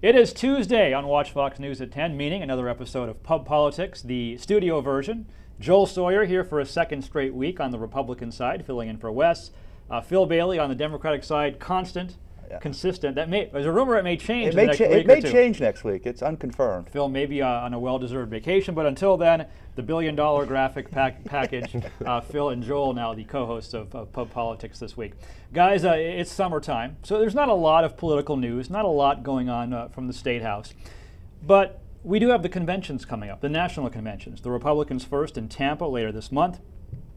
It is Tuesday on Watch Fox News at 10, meaning another episode of Pub Politics, the studio version. Joel Sawyer here for a second straight week on the Republican side, filling in for Wes. Phil Bailey on the Democratic side, constant, consistent. There's a rumor it may change next week. It may change next week. It's unconfirmed. Phil may be on a well-deserved vacation, but until then, the billion-dollar graphic package. Phil and Joel now the co-hosts of Pub Politics this week. Guys, it's summertime, so there's not a lot of political news, not a lot going on from the State House. But we do have the conventions coming up, the national conventions. The Republicans first in Tampa later this month,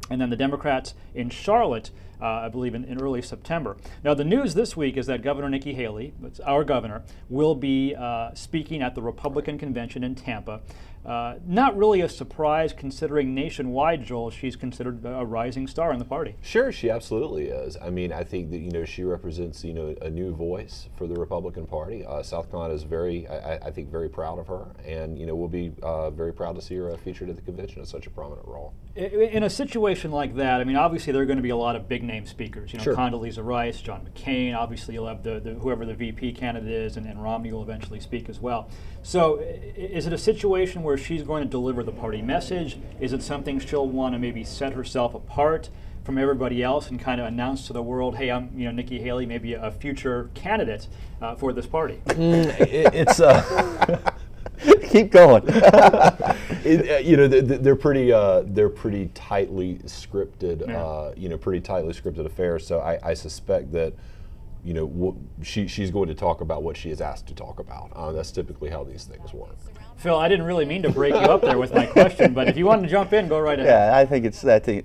and then the Democrats in Charlotte, I believe in early September. Now the news this week is that Governor Nikki Haley, that's our governor, will be speaking at the Republican convention in Tampa. Not really a surprise considering nationwide, Joel, she's considered a rising star in the party. Sure, she absolutely is. I mean, I think that, she represents, a new voice for the Republican Party. South Carolina is I think, very proud of her, and, we'll be very proud to see her featured at the convention in such a prominent role. In a situation like that, I mean, obviously there are going to be a lot of big-name speakers. Sure. Condoleezza Rice, John McCain. Obviously, you'll have whoever the VP candidate is, and Romney will eventually speak as well. So, is it a situation where she's going to deliver the party message? Is it something she'll want to maybe set herself apart from everybody else and kind of announce to the world, hey, I'm Nikki Haley, maybe a future candidate for this party? Keep going. They're pretty tightly scripted, pretty tightly scripted affairs. So I suspect that, she's going to talk about what she is asked to talk about. That's typically how these things work. Phil, I didn't really mean to break you up there with my question, but if you want to jump in, go right ahead. Yeah, I think it's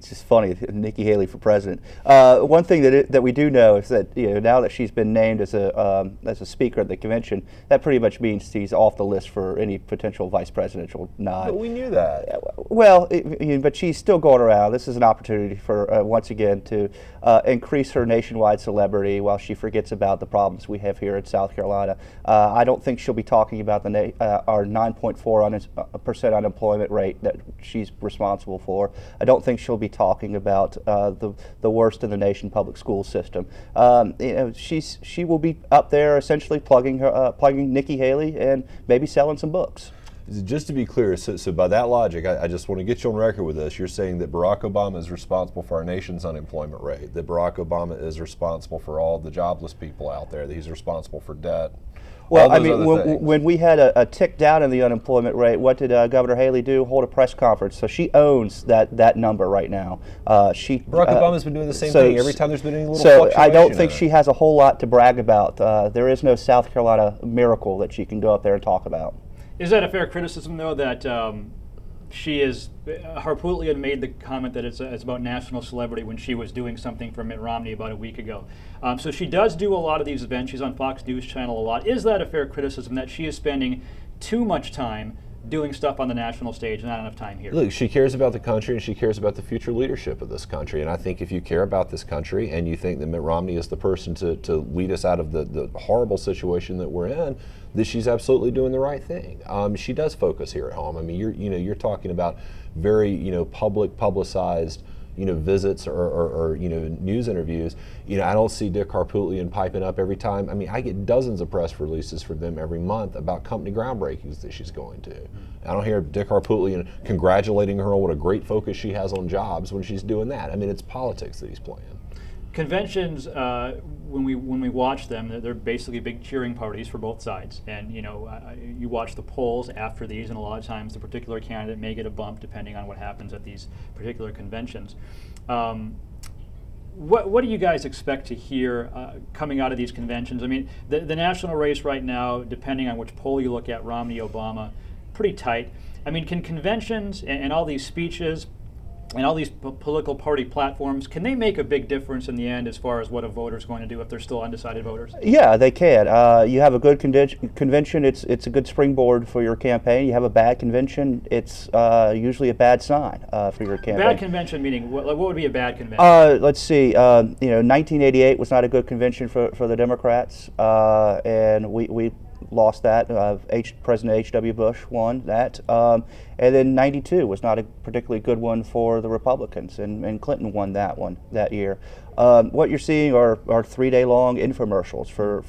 just funny, Nikki Haley for president. One thing that we do know is that now that she's been named as a speaker at the convention, that pretty much means she's off the list for any potential vice presidential nod. But we knew that. Well, but she's still going around. This is an opportunity for once again to increase her nationwide celebrity while she forgets about the problems we have here in South Carolina. I don't think she'll be talking about our 9.4% unemployment rate that she's responsible for. I don't think she'll be talking about the worst in the nation public school system. She will be up there essentially plugging Nikki Haley and maybe selling some books. Just to be clear, so by that logic, I just want to get you on record with this. You're saying that Barack Obama is responsible for our nation's unemployment rate, that Barack Obama is responsible for all the jobless people out there, that he's responsible for debt. Well, I mean, when we had a tick down in the unemployment rate, what did Governor Haley do? Hold a press conference. So she owns that number right now. Barack Obama's been doing the same thing every time there's been any little fluctuation. So I don't think she has a whole lot to brag about. There is no South Carolina miracle that she can go up there and talk about. Is that a fair criticism, though, that Harpootlian had made the comment that it's about national celebrity when she was doing something for Mitt Romney about a week ago. So she does do a lot of these events. She's on Fox News Channel a lot. Is that a fair criticism that she is spending too much time doing stuff on the national stage and not enough time here? Look, she cares about the country and she cares about the future leadership of this country. And I think if you care about this country and you think that Mitt Romney is the person to lead us out of the horrible situation that we're in, that she's absolutely doing the right thing. She does focus here at home. I mean, you're talking about very publicized visits or news interviews. I don't see Dick Harpootlian piping up every time. I mean, I get dozens of press releases from them every month about company groundbreakings that she's going to. I don't hear Dick Harpootlian congratulating her on what a great focus she has on jobs when she's doing that. I mean, it's politics that he's playing. Conventions, when we watch them, they're basically big cheering parties for both sides. And you watch the polls after these, and a lot of times the particular candidate may get a bump depending on what happens at these particular conventions. What do you guys expect to hear coming out of these conventions? I mean, the national race right now, depending on which poll you look at, Romney, Obama, pretty tight. I mean, can conventions and all these speeches and all these political party platforms, can they make a big difference in the end as far as what a voter's going to do if they're still undecided voters? Yeah, they can. You have a good convention, it's a good springboard for your campaign. You have a bad convention, it's usually a bad sign for your campaign. Bad convention meaning, what would be a bad convention? Let's see, 1988 was not a good convention for the Democrats, and we lost that. President H.W. Bush won that. And then 92 was not a particularly good one for the Republicans, and Clinton won that one that year. What you're seeing are 3-day-long infomercials for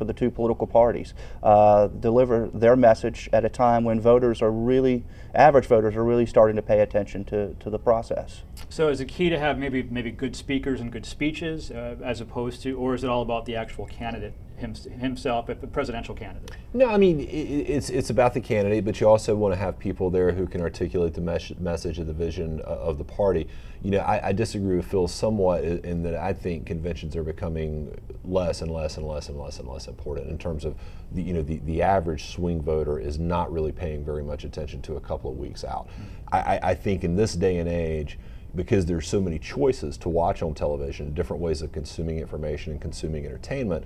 the two political parties. Deliver their message at a time when average voters are really starting to pay attention to the process. So is it key to have maybe good speakers and good speeches as opposed to, or is it all about the actual candidate himself, the presidential candidate? No, I mean, it's about the candidate, but you also want to have people there who can articulate the message of the vision of the party. You know, I disagree with Phil somewhat in that I think conventions are becoming less and less and less and less and less important in terms of the average swing voter is not really paying very much attention to a couple of weeks out. I think in this day and age, because there's so many choices to watch on television, different ways of consuming information and consuming entertainment,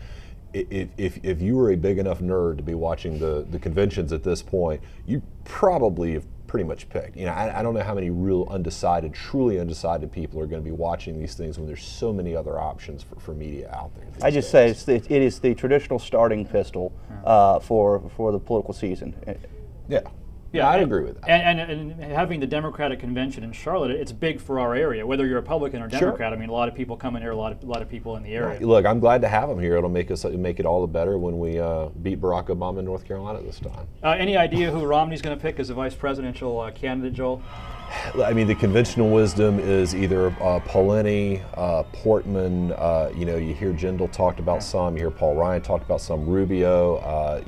if you were a big enough nerd to be watching the conventions at this point, you probably have pretty much picked. You know, I don't know how many truly undecided people are going to be watching these things when there's so many other options for media out there. I just say it is the traditional starting pistol for the political season. Yeah, I'd agree with that. And having the Democratic convention in Charlotte, it's big for our area. Whether you're Republican or Democrat, I mean, a lot of people come in here, a lot of people in the area. Look, I'm glad to have them here. It'll make it all the better when we beat Barack Obama in North Carolina this time. Any idea who Romney's going to pick as a vice presidential candidate, Joel? I mean, the conventional wisdom is either Paulini, Portman. You hear Jindal talked about some. You hear Paul Ryan talked about some. Rubio.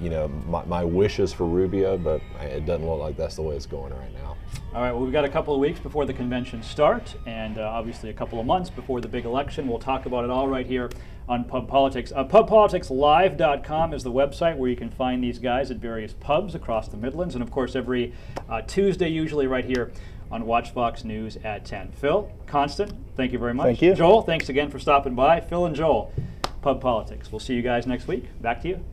My wish is for Rubio, but it doesn't look like that's the way it's going right now. All right. Well, we've got a couple of weeks before the convention start, and obviously a couple of months before the big election. We'll talk about it all right here on Pub Politics. PubPoliticsLive.com is the website where you can find these guys at various pubs across the Midlands, and of course every Tuesday, usually right here on Watch Fox News at 10. Phil, Constant, thank you very much. Thank you. Joel, thanks again for stopping by. Phil and Joel, Pub Politics. We'll see you guys next week. Back to you.